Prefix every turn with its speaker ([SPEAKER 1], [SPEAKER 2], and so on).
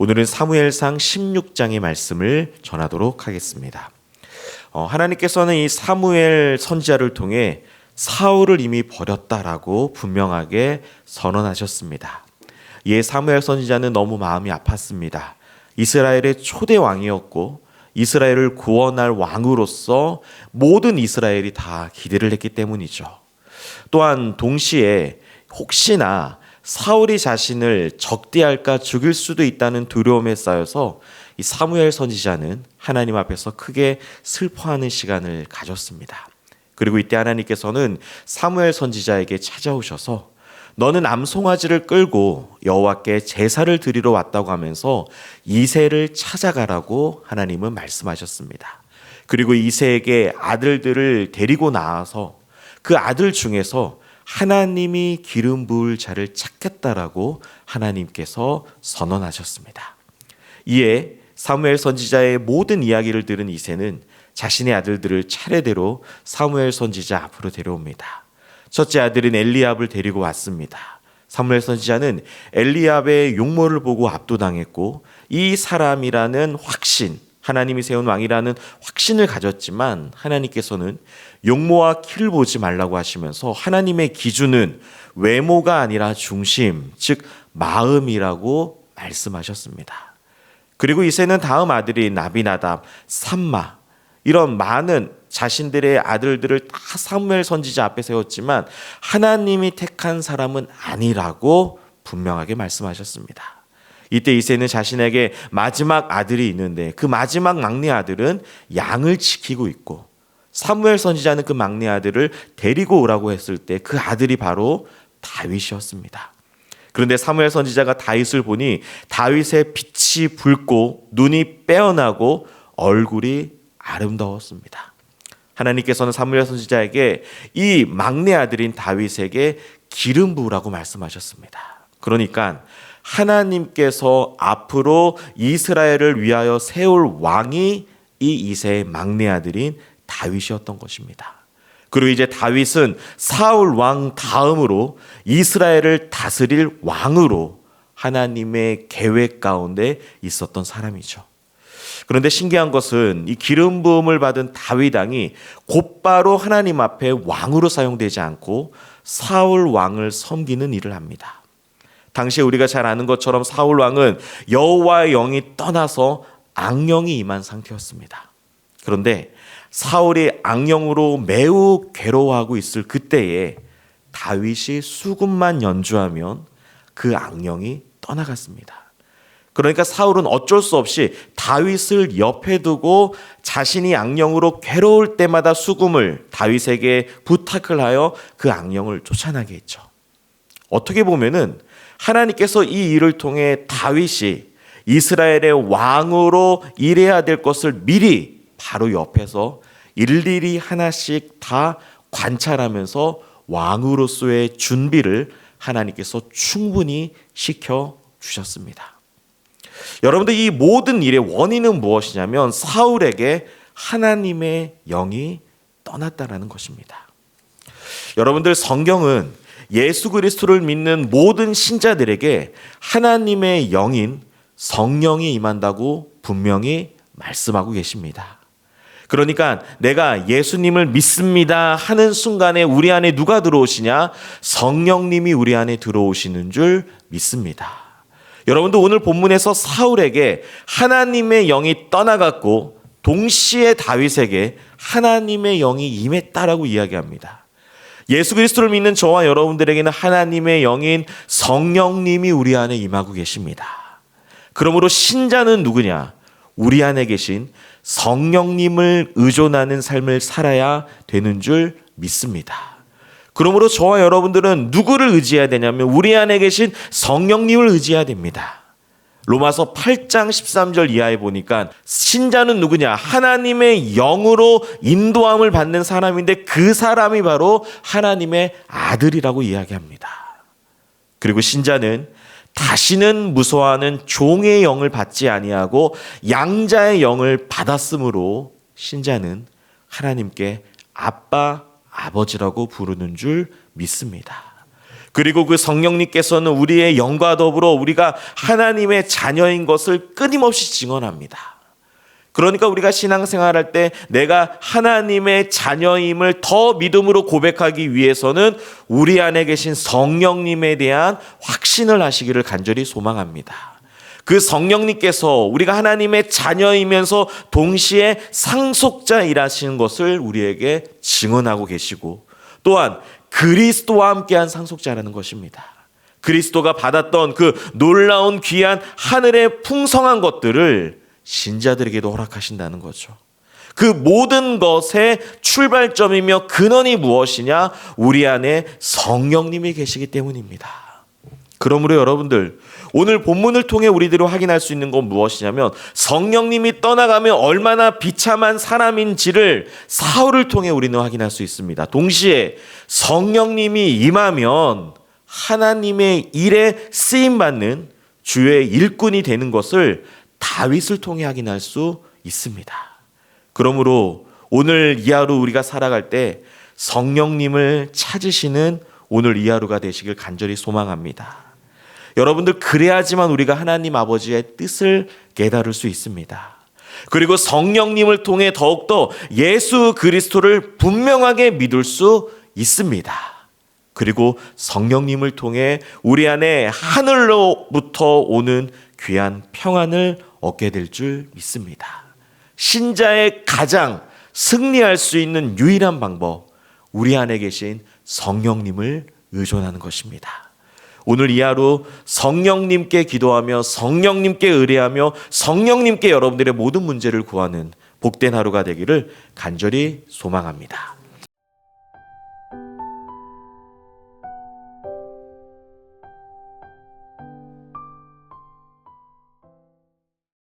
[SPEAKER 1] 오늘은 사무엘상 16장의 말씀을 전하도록 하겠습니다. 하나님께서는 이 사무엘 선지자를 통해 사울을 이미 버렸다라고 분명하게 선언하셨습니다. 이에 사무엘 선지자는 너무 마음이 아팠습니다. 이스라엘의 초대 왕이었고 이스라엘을 구원할 왕으로서 모든 이스라엘이 다 기대를 했기 때문이죠. 또한 동시에 혹시나 사울이 자신을 적대할까 죽일 수도 있다는 두려움에 쌓여서 이 사무엘 선지자는 하나님 앞에서 크게 슬퍼하는 시간을 가졌습니다. 그리고 이때 하나님께서는 사무엘 선지자에게 찾아오셔서 너는 암송아지를 끌고 여호와께 제사를 드리러 왔다고 하면서 이새를 찾아가라고 하나님은 말씀하셨습니다. 그리고 이새에게 아들들을 데리고 나와서 그 아들 중에서 하나님이 기름 부을 자를 찾겠다라고 하나님께서 선언하셨습니다. 이에 사무엘 선지자의 모든 이야기를 들은 이새는 자신의 아들들을 차례대로 사무엘 선지자 앞으로 데려옵니다. 첫째 아들인 엘리압을 데리고 왔습니다. 사무엘 선지자는 엘리압의 용모를 보고 압도당했고 이 사람이라는 확신, 하나님이 세운 왕이라는 확신을 가졌지만 하나님께서는 용모와 키를 보지 말라고 하시면서 하나님의 기준은 외모가 아니라 중심, 즉 마음이라고 말씀하셨습니다. 그리고 이새는 다음 아들이 나비나답, 삼마 이런 많은 자신들의 아들들을 다 사무엘 선지자 앞에 세웠지만 하나님이 택한 사람은 아니라고 분명하게 말씀하셨습니다. 이때 이새는 자신에게 마지막 아들이 있는데 그 마지막 막내 아들은 양을 지키고 있고 사무엘 선지자는 그 막내 아들을 데리고 오라고 했을 때 그 아들이 바로 다윗이었습니다. 그런데 사무엘 선지자가 다윗을 보니 다윗의 빛이 붉고 눈이 빼어나고 얼굴이 아름다웠습니다. 하나님께서는 사무엘 선지자에게 이 막내 아들인 다윗에게 기름 부으라고 말씀하셨습니다. 그러니까 하나님께서 앞으로 이스라엘을 위하여 세울 왕이 이 이새의 막내 아들인 다윗이었던 것입니다. 그리고 이제 다윗은 사울 왕 다음으로 이스라엘을 다스릴 왕으로 하나님의 계획 가운데 있었던 사람이죠. 그런데 신기한 것은 이 기름 부음을 받은 다윗 왕이 곧바로 하나님 앞에 왕으로 사용되지 않고 사울 왕을 섬기는 일을 합니다. 당시에 우리가 잘 아는 것처럼 사울 왕은 여호와의 영이 떠나서 악령이 임한 상태였습니다. 그런데 사울이 악령으로 매우 괴로워하고 있을 그때에 다윗이 수금만 연주하면 그 악령이 떠나갔습니다. 그러니까 사울은 어쩔 수 없이 다윗을 옆에 두고 자신이 악령으로 괴로울 때마다 수금을 다윗에게 부탁을 하여 그 악령을 쫓아나게 했죠. 어떻게 보면은 하나님께서 이 일을 통해 다윗이 이스라엘의 왕으로 일해야 될 것을 미리 바로 옆에서 일일이 하나씩 다 관찰하면서 왕으로서의 준비를 하나님께서 충분히 시켜주셨습니다. 여러분들 이 모든 일의 원인은 무엇이냐면 사울에게 하나님의 영이 떠났다라는 것입니다. 여러분들 성경은 예수 그리스도를 믿는 모든 신자들에게 하나님의 영인 성령이 임한다고 분명히 말씀하고 계십니다. 그러니까 내가 예수님을 믿습니다 하는 순간에 우리 안에 누가 들어오시냐? 성령님이 우리 안에 들어오시는 줄 믿습니다. 여러분도 오늘 본문에서 사울에게 하나님의 영이 떠나갔고 동시에 다윗에게 하나님의 영이 임했다라고 이야기합니다. 예수 그리스도를 믿는 저와 여러분들에게는 하나님의 영인 성령님이 우리 안에 임하고 계십니다. 그러므로 신자는 누구냐? 우리 안에 계신 성령님을 의존하는 삶을 살아야 되는 줄 믿습니다. 그러므로 저와 여러분들은 누구를 의지해야 되냐면 우리 안에 계신 성령님을 의지해야 됩니다. 로마서 8장 13절 이하에 보니까 신자는 누구냐? 하나님의 영으로 인도함을 받는 사람인데 그 사람이 바로 하나님의 아들이라고 이야기합니다. 그리고 신자는 다시는 무서워하는 종의 영을 받지 아니하고 양자의 영을 받았으므로 신자는 하나님께 아빠, 아버지라고 부르는 줄 믿습니다. 그리고 그 성령님께서는 우리의 영과 더불어 우리가 하나님의 자녀인 것을 끊임없이 증언합니다. 그러니까 우리가 신앙생활할 때 내가 하나님의 자녀임을 더 믿음으로 고백하기 위해서는 우리 안에 계신 성령님에 대한 확신을 하시기를 간절히 소망합니다. 그 성령님께서 우리가 하나님의 자녀이면서 동시에 상속자이라시는 것을 우리에게 증언하고 계시고, 또한 그리스도와 함께한 상속자라는 것입니다. 그리스도가 받았던 그 놀라운 귀한 하늘의 풍성한 것들을 신자들에게도 허락하신다는 거죠. 그 모든 것의 출발점이며 근원이 무엇이냐? 우리 안에 성령님이 계시기 때문입니다. 그러므로 여러분들, 오늘 본문을 통해 우리들이 확인할 수 있는 건 무엇이냐면, 성령님이 떠나가면 얼마나 비참한 사람인지를 사울을 통해 우리는 확인할 수 있습니다. 동시에 성령님이 임하면 하나님의 일에 쓰임받는 주의 일꾼이 되는 것을 다윗을 통해 확인할 수 있습니다. 그러므로 오늘 이 하루 우리가 살아갈 때 성령님을 찾으시는 오늘 이 하루가 되시길 간절히 소망합니다. 여러분들, 그래야지만 우리가 하나님 아버지의 뜻을 깨달을 수 있습니다. 그리고 성령님을 통해 더욱더 예수 그리스도를 분명하게 믿을 수 있습니다. 그리고 성령님을 통해 우리 안에 하늘로부터 오는 귀한 평안을 얻게 될 줄 믿습니다. 신자의 가장 승리할 수 있는 유일한 방법, 우리 안에 계신 성령님을 의존하는 것입니다. 오늘 이 하루 성령님께 기도하며 성령님께 의뢰하며 성령님께 여러분들의 모든 문제를 구하는 복된 하루가 되기를 간절히 소망합니다.